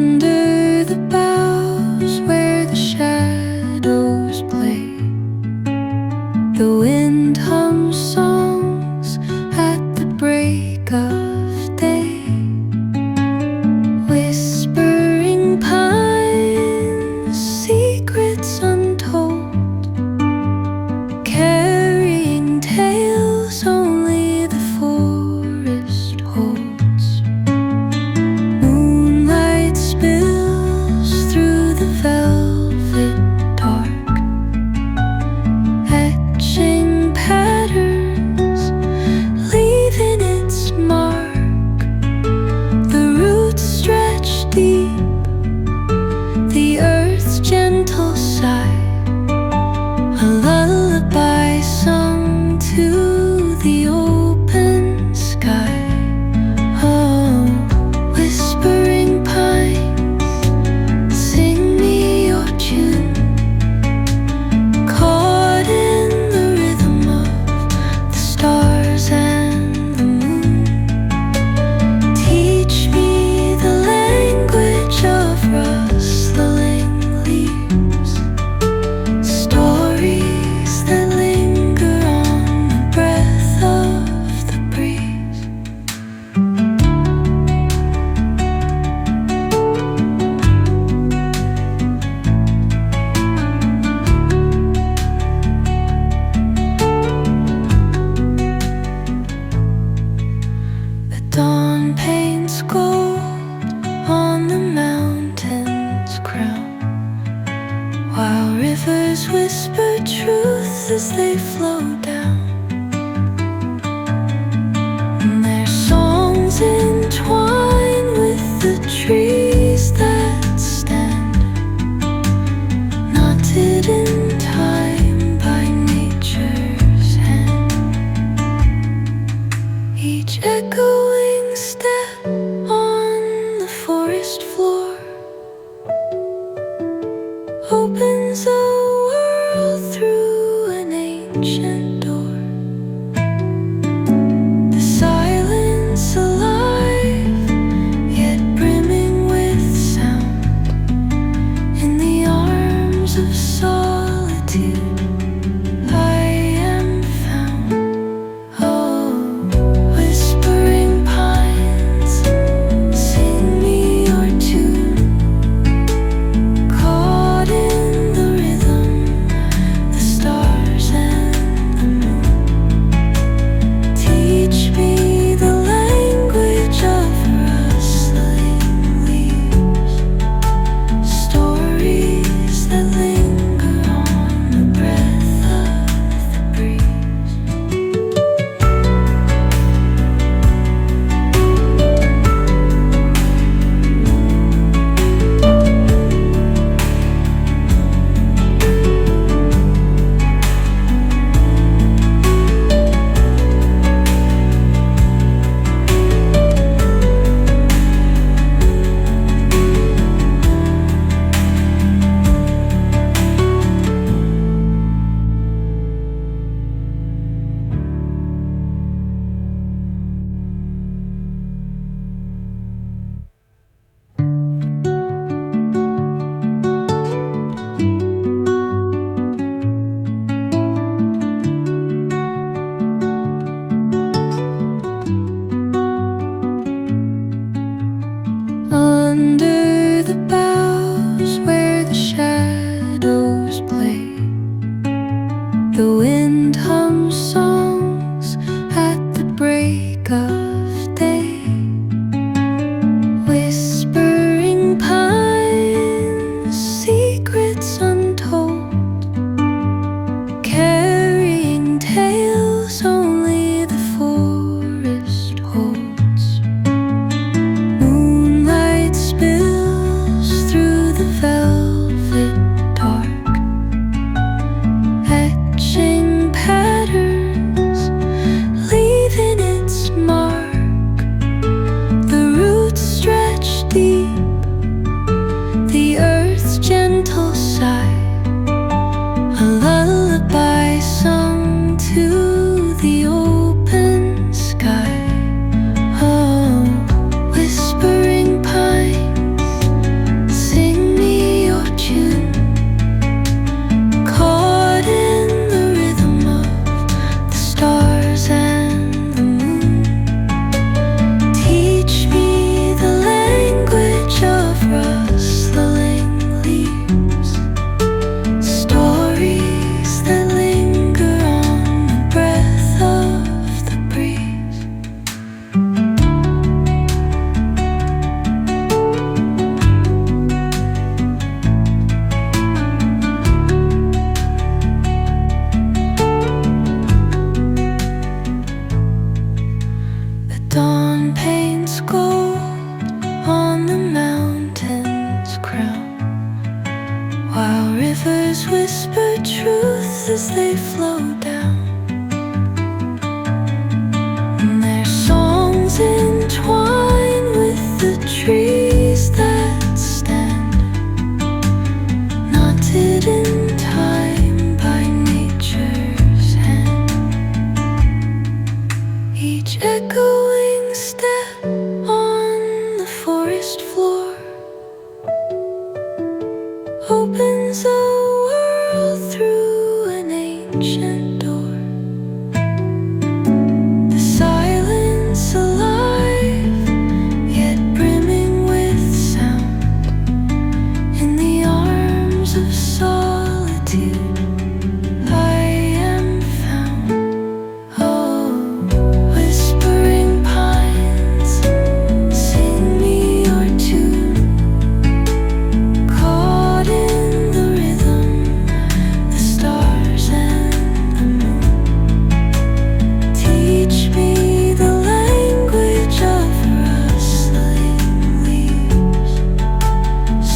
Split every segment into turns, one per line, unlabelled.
Under the boughs where the shadows play, the wind hums songs at the break of day. Whispering pines, secrets untold, carrying tales only the forest holds. Moonlight spills through the velvet dark, etching patterns, leaving its mark. The roots stretch deep, the earth's gentle sigh, a lullaby sung to the open sky. Oh, whispering pines, sing me your tune, caught in the rhythm of the stars and the moon. Teach me the language of rustling leaves, stories that linger on the breath of the breeze. The dawn paints gold on the mountain's crown, while rivers whisper truth as they flow down. And their songs entwine with the trees that stand, knotted in time by nature's hand. Each echoing step on the forest floor opens a world through an ancient door. The silence alive, yet brimming with sound. In the arms of solitude I am found. Oh, whispering pines, sing me your tune, caught in the rhythm, the stars and the moon. Teach me the language of rustling leaves, stories that linger on the breath of the breeze. Under the boughs where the shadows play, the wind hums songs at the break of day. Whispering pines, secrets untold, carrying tales only the forest holds. Moonlight spills as they flow down. And their songs entwine with the trees that stand, knotted in time by nature's hand. Each echoing step on the forest floor opens a world through an ancient door. The silence alive, yet brimming with sound. In the arms of solitude I am found. Oh, whispering pines, sing me your tune. Caught in the rhythm, the stars and the moon. Teach me the language of rustling leaves,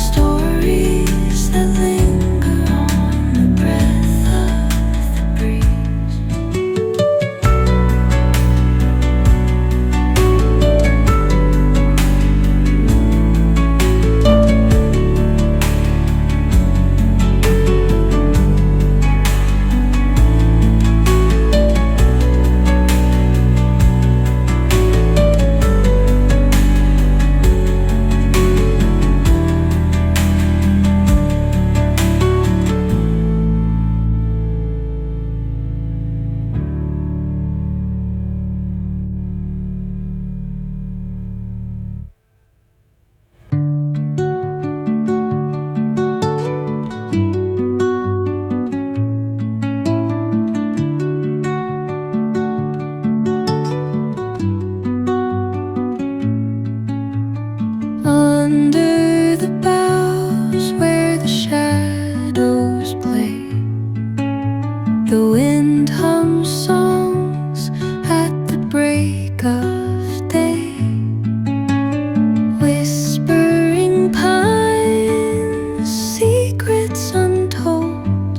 stories that linger on the breath of the breeze. Under the boughs where the shadows play, the wind hums songs at the break of day. Whispering pines, secrets untold,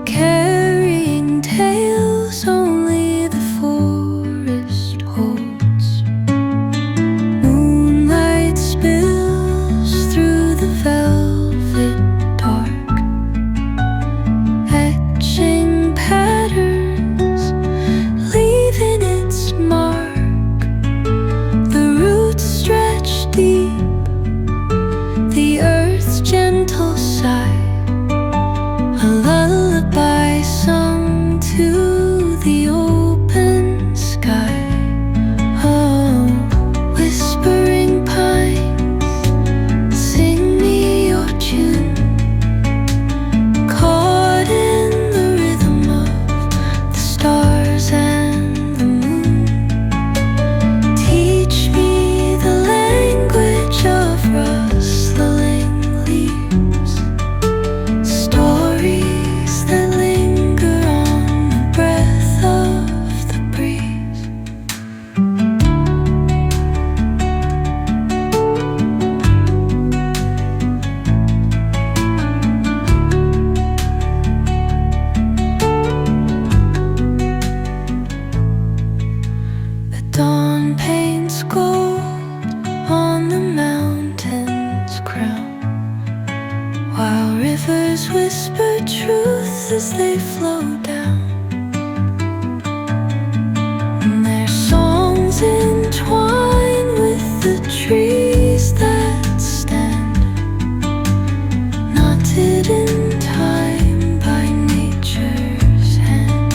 carrying tales only the forest holds. Moonlight spills through the velvet dark, etching patterns, leaving its mark. The roots stretch deep, the earth's gentle sigh, a lullaby sung to the open sky. Oh, whispering pines, sing me your tune. Caught in the rhythm of the stars and the moon. Teach me the language of rustling leaves, stories that linger on the breath of the breeze. The dawn paints gold on the mountain's crown, while rivers whisper truth as they flow down. And their songs entwine with the trees that stand, knotted in time by nature's hand.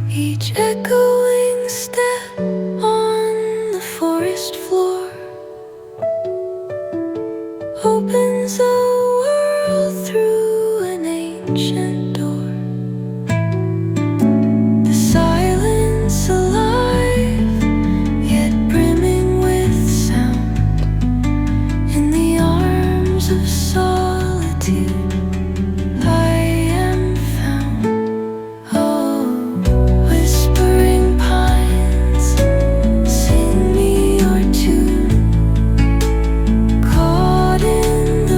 Each echoing step on the forest floor opens a world through an ancient door. The silence alive, yet brimming with sound. In the arms of solitude I am found. Oh, whispering pines, sing me your tune. Caught in the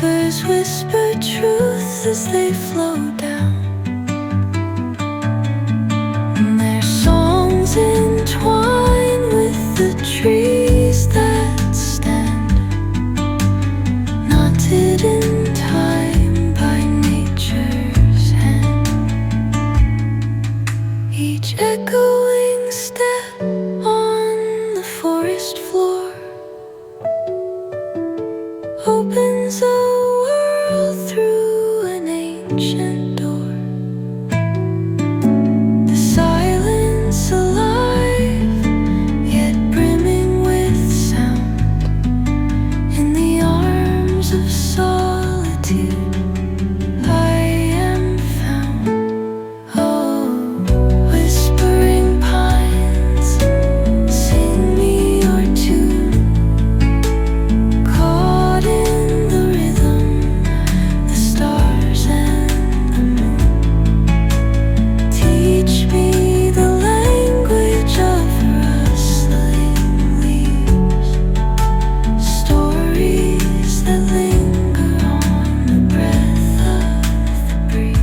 rivers whisper truth as they flow down, and their songs entwine with the trees that stand, knotted in time by nature's hand. Each echoing step on the forest floor opens a world through an ancient door. The silence alive, yet brimming with sound. In the arms of solitude I am found. Oh, whispering pines, sing me your tune. Caught in the rhythm, the stars and the moon. Teach me the language of rustling leaves, stories that linger on the breath of the breeze.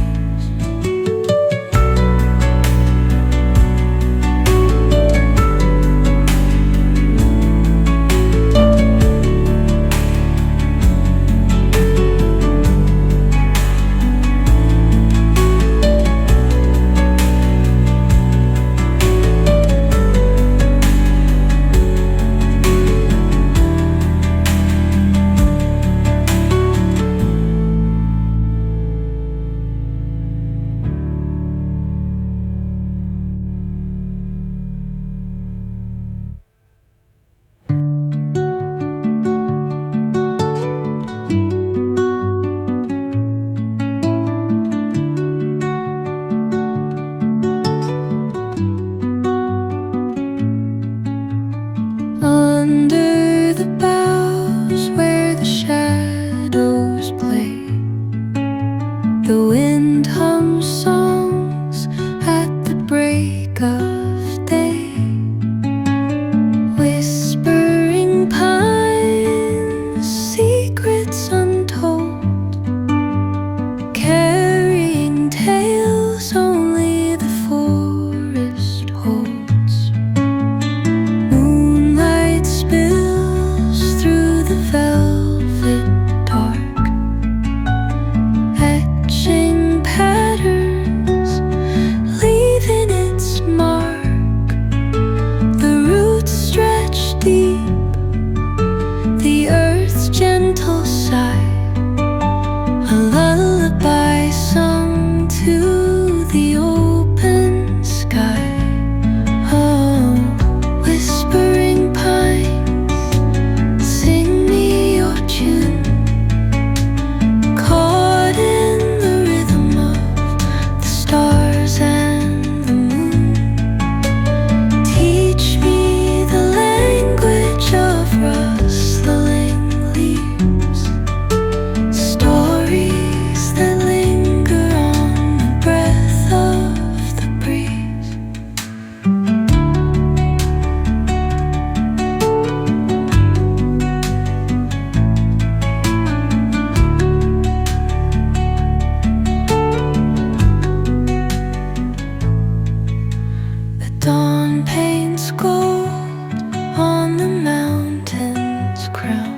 Under the boughs where the shadows play, the wind hums songs at the break of day. Whispering pines, secrets untold, carrying tales only the forest holds. Moonlight spills through the velvet dark, etching patterns, leaving its mark. The roots stretch deep, the earth's gentle sigh, a lullaby sung to the open sky. Oh, whispering pines, sing me your tune. Caught in the rhythm of the stars and the moon. Teach me the language of rustling leaves, stories that linger on the breath of the breeze. The dawn paints gold on the mountain's crown,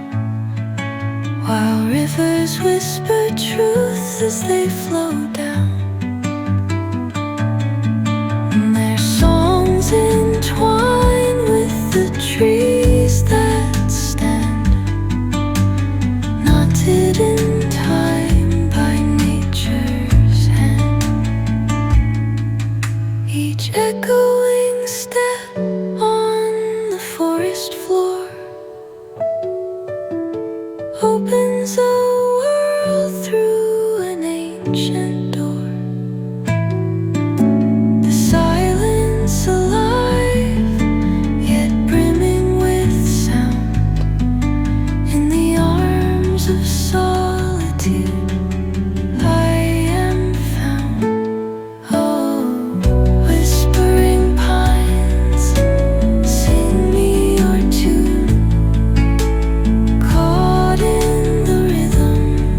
while rivers whisper truth as they flow down, and their songs entwine with the trees that stand, knotted in time by nature's hand. Each echoing step on the forest floor opens a world through an ancient door. The silence alive, yet brimming with sound. In the arms of solitude I am found. Oh, whispering pines, sing me your tune. Caught in the rhythm,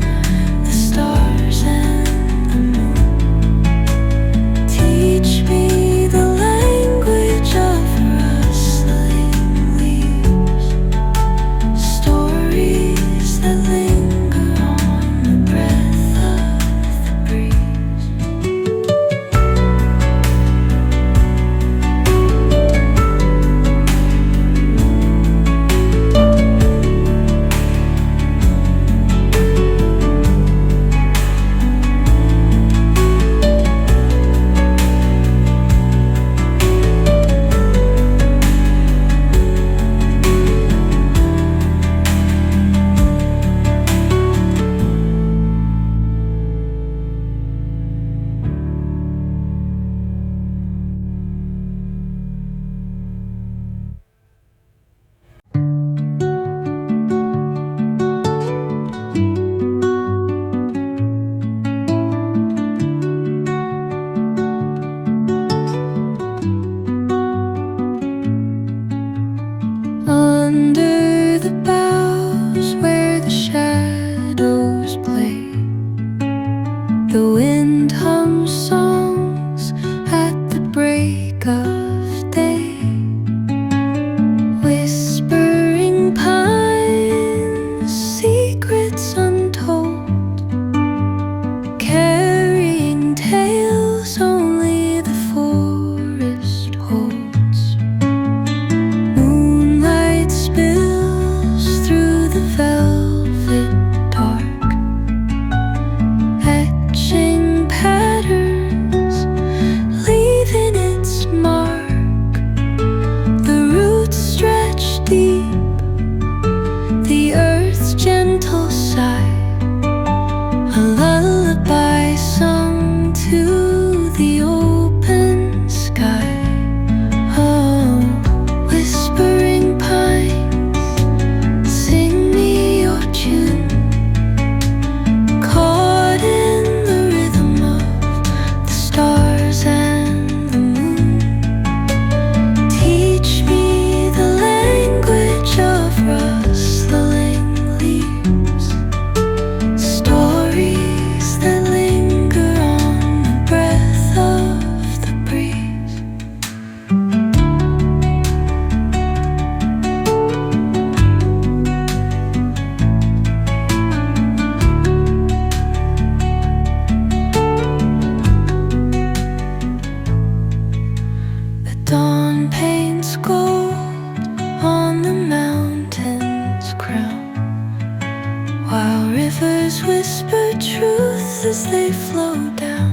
while rivers whisper truth as they flow down.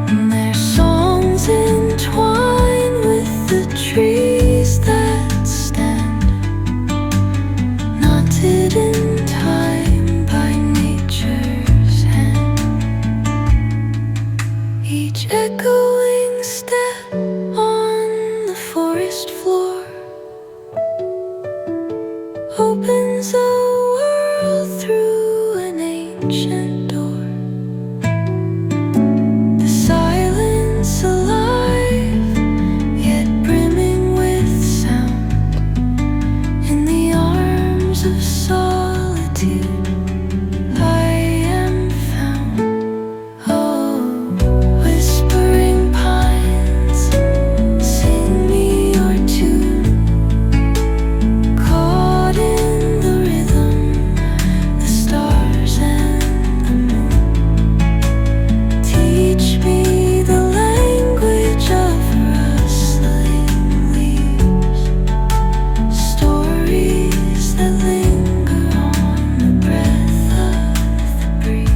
And their songs entwine with the trees that stand, knotted in time by nature's hand. Each echoing step on the forest floor opens a world through an ancient door. The silence alive, yet brimming with sound. In the arms of solitude I am found. Oh, whispering pines, sing me your tune. Caught in the rhythm, the stars and the moon. Teach me the language of rustling leaves, stories that linger on the breath of the breeze.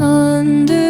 Under